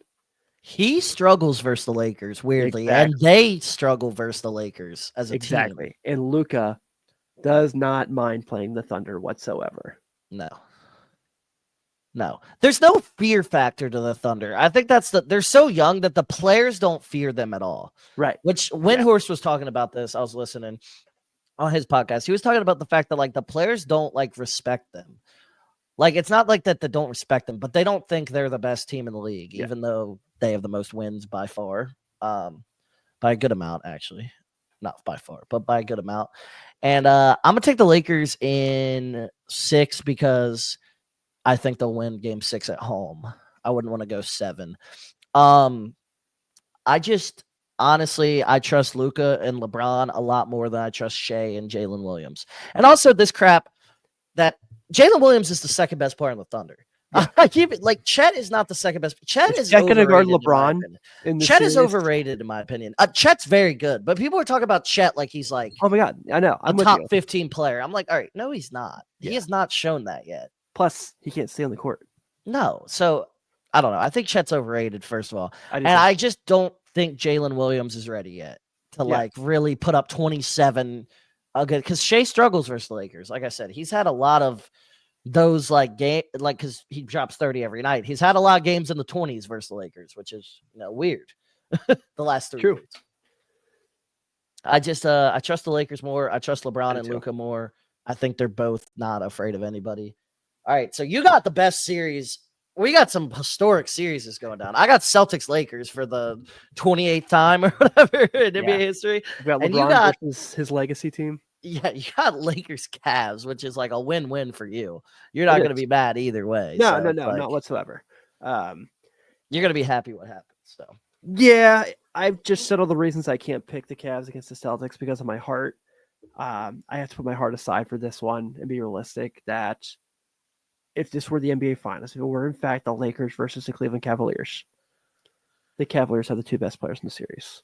He struggles versus the Lakers, weirdly, and Exactly. they struggle versus the Lakers as a team. exactly. And Luka does not mind playing the Thunder whatsoever. No, there's no fear factor to the Thunder. I think they're so young that the players don't fear them at all. Right. Which Windhorst was talking about this. I was listening on his podcast. He was talking about the fact that like the players don't like respect them. Like it's not like that they don't respect them, but they don't think they're the best team in the league, even though they have the most wins by far. By a good amount, actually. Not by far, but by a good amount. And I'm gonna take the Lakers in 6 because I think they'll win game 6 at home. I wouldn't want to go 7. I just honestly, I trust Luka and LeBron a lot more than I trust Shea and Jalen Williams. And also this crap that Jalen Williams is the second best player on the Thunder. I keep it like Chet is not the second best. Chet is going to guard overrated LeBron. Chet is overrated in my opinion. Chet's very good, but people are talking about Chet like he's like, oh my God, I know, I'm a with top you. 15 player. I'm like, all right, no, he's not. He has not shown that yet. Plus, he can't stay on the court. No, so I don't know. I think Chet's overrated, first of all, I just don't think Jalen Williams is ready yet to like really put up 27. Because Shea struggles versus the Lakers. Like I said, he's had a lot of those like game, like because he drops 30 every night. He's had a lot of games in the 20s versus the Lakers, which is weird. The last 3 years. I just I trust the Lakers more. I trust LeBron and Luka more. I think they're both not afraid of anybody. All right, so you got the best series. We got some historic series going down. I got Celtics Lakers for the 28th time or whatever in NBA history. And you got versus his legacy team. Yeah, you got Lakers Cavs, which is like a win-win for you. You're not going to be mad either way. No, not whatsoever. You're going to be happy what happens. So yeah, I've just said all the reasons I can't pick the Cavs against the Celtics because of my heart. I have to put my heart aside for this one and be realistic that if this were the NBA Finals, if it were in fact the Lakers versus the Cleveland Cavaliers, the Cavaliers have the 2 best players in the series.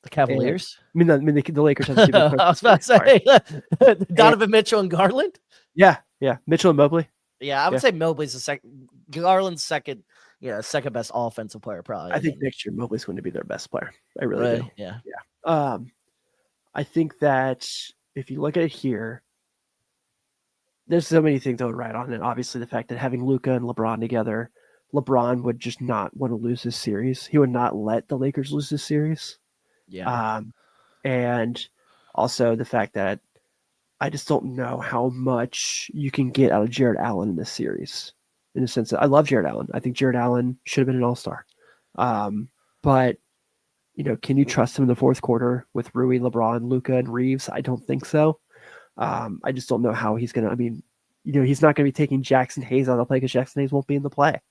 The Cavaliers? And, the Lakers have the 2 best players. I was about to say Donovan Mitchell and Garland? Yeah. Mitchell and Mobley. Yeah, I would say Mobley's the second. Garland's second. Yeah, second best offensive player probably. I think next year Mobley's going to be their best player. I really do. Yeah. I think that if you look at it here, there's so many things I would write on it. Obviously, the fact that having Luka and LeBron together, LeBron would just not want to lose this series. He would not let the Lakers lose this series. Yeah. And also the fact that I just don't know how much you can get out of Jared Allen in this series. In the sense that I love Jared Allen. I think Jared Allen should have been an all-star. But, can you trust him in the fourth quarter with Rui, LeBron, Luka, and Reeves? I don't think so. I just don't know how he's going to, he's not going to be taking Jackson Hayes out of the play because Jackson Hayes won't be in the play.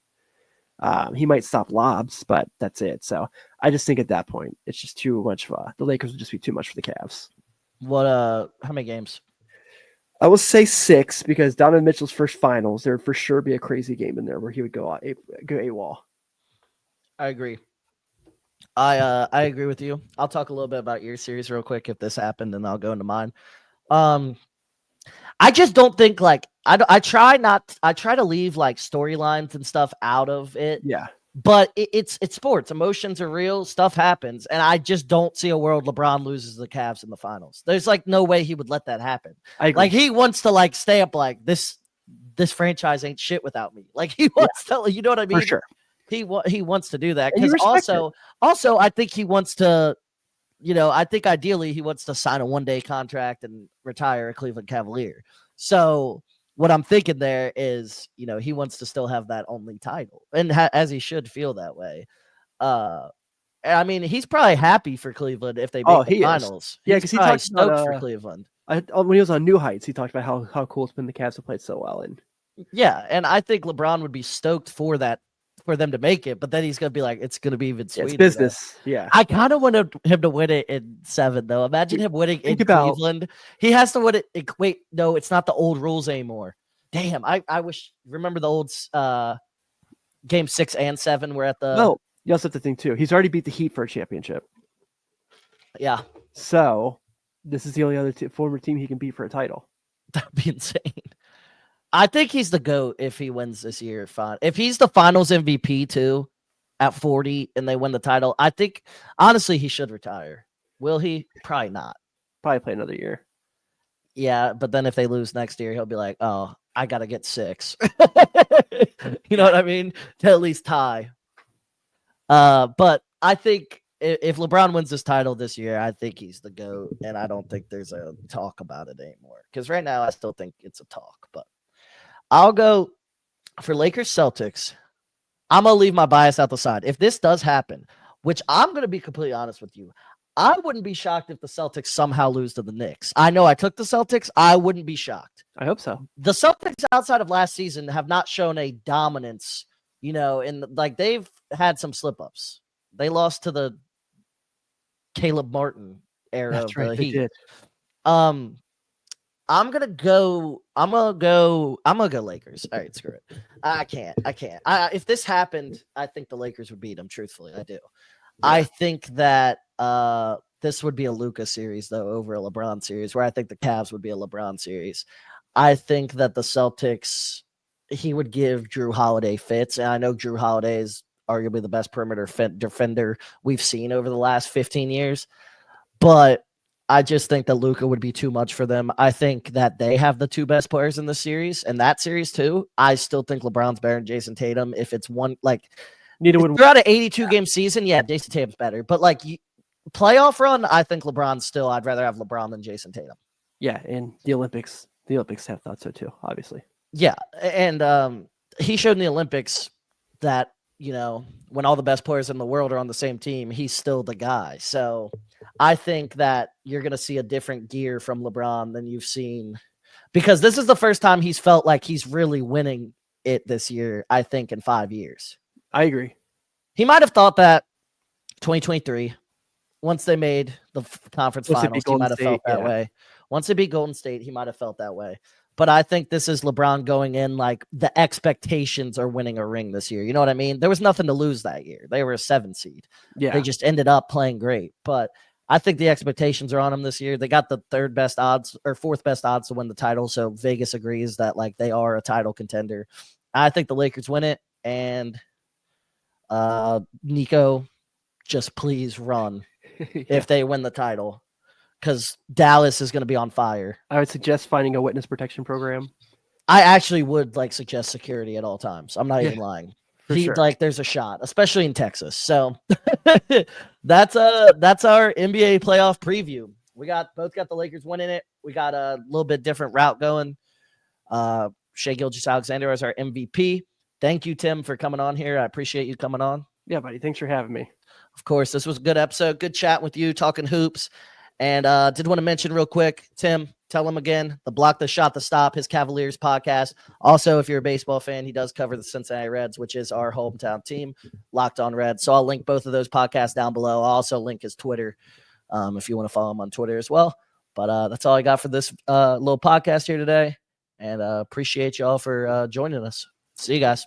He might stop lobs, but that's it. So I just think at that point, it's just too much. The Lakers would just be too much for the Cavs. How many games? I will say 6 because Donovan Mitchell's first finals, there would for sure be a crazy game in there where he would go AWOL. I agree. I agree with you. I'll talk a little bit about your series real quick if this happened, and I'll go into mine. I just don't think I try to leave like storylines and stuff out of it. Yeah. But it's sports. Emotions are real. Stuff happens. And I just don't see a world LeBron loses the Cavs in the finals. There's like no way he would let that happen. Like he wants to like stay up like this franchise ain't shit without me. Like he wants to, you know what I mean? For sure. He wants to do that. Because also I think he wants to, I think ideally he wants to sign a 1-day contract and retire a Cleveland Cavalier. So what I'm thinking there is, he wants to still have that only title, and as he should feel that way. I mean, he's probably happy for Cleveland if they make the finals. Yeah, because he talks stoked for Cleveland. When he was on New Heights, he talked about how cool it's been the Cavs have played so well. And Yeah, and I think LeBron would be stoked for that, for them to make it, but then he's gonna be like, it's gonna be even sweeter. it's business. Yeah. I kind of want him to win it in 7, though. Imagine him winning in Cleveland. He has to win it. Wait, no, it's not the old rules anymore. Damn, I wish. Remember the old game 6 and 7 were at the. Well, you also have to think too. He's already beat the Heat for a championship. Yeah, so this is the only other former team he can beat for a title. that'd be insane. I think he's the GOAT if he wins this year. Fine. If he's the Finals MVP too, at 40 and they win the title, I think honestly he should retire. Will he? Probably not. Probably play another year. Yeah, but then if they lose next year, he'll be like, "Oh, I gotta get 6." You know what I mean? To at least tie. But I think if LeBron wins this title this year, I think he's the GOAT, and I don't think there's a talk about it anymore. Because right now, I still think it's a talk. But I'll go for Lakers Celtics. I'm gonna leave my bias out the side. If this does happen, which I'm gonna be completely honest with you, I wouldn't be shocked if the Celtics somehow lose to the Knicks. I know I took the Celtics. I wouldn't be shocked. I hope so. The Celtics outside of last season have not shown a dominance, and like they've had some slip ups. They lost to the Caleb Martin era That's of right. the They Heat. did. I'm gonna go Lakers. All right, screw it. I can't. If this happened, I think the Lakers would beat them. Truthfully, I do. Yeah. I think that this would be a Luka series though over a LeBron series, where I think the Cavs would be a LeBron series. I think that the Celtics, he would give Drew Holiday fits, and I know Drew Holiday is arguably the best perimeter defender we've seen over the last 15 years, but I just think that Luka would be too much for them. I think that they have the 2 best players in the series, and that series too. I still think LeBron's better than Jason Tatum. If it's one, like, throughout an 82-game season, yeah, Jason Tatum's better. But like playoff run, I think LeBron's still. I'd rather have LeBron than Jason Tatum. Yeah, and the Olympics have thought so too, obviously. Yeah, and he showed in the Olympics that when all the best players in the world are on the same team, he's still the guy. So I think that you're going to see a different gear from LeBron than you've seen, because this is the first time he's felt like he's really winning it this year, I think, in 5 years. I agree. He might have thought that 2023, once they made the conference finals, he might have felt that way. Once they beat Golden State, he might have felt that way. But I think this is LeBron going in like the expectations are winning a ring this year. You know what I mean? There was nothing to lose that year. They were a 7 seed. Yeah. They just ended up playing great. But I think the expectations are on them this year. They got the 3rd best odds or 4th best odds to win the title. So Vegas agrees that like they are a title contender. I think the Lakers win it. And Nico, just please run if they win the title, because Dallas is going to be on fire. I would suggest finding a witness protection program. I actually would suggest security at all times. I'm not even lying. Sure. There's a shot, especially in Texas. So that's our NBA playoff preview. We both got the Lakers winning it. We got a little bit different route going. Shai Gilgeous-Alexander as our MVP. Thank you, Tim, for coming on here. I appreciate you coming on. Yeah, buddy. Thanks for having me. Of course, this was a good episode. Good chat with you, talking hoops. And did want to mention real quick, Tim, tell him again, the Block the Shot the Stop, his Cavaliers podcast. Also, if you're a baseball fan, he does cover the Cincinnati Reds, which is our hometown team, Locked on Reds. So I'll link both of those podcasts down below. I'll also link his Twitter if you want to follow him on Twitter as well. But that's all I got for this little podcast here today. And appreciate y'all for joining us. See you guys.